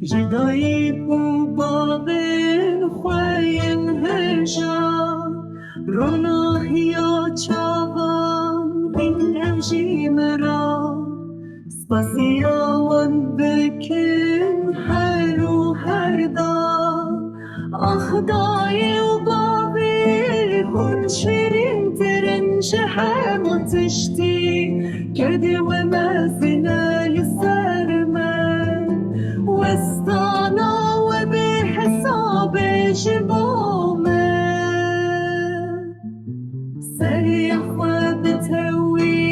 جدایی بو باغن خوین هجا روناهیا چاوان این امجی مرا سپاسیا وان بکن هر و هر دا آخدای و بابی هون شیرین ترنج همه تشتی کردی و مزنه یسر من وستانا و به حساب جبومه سری خواب توی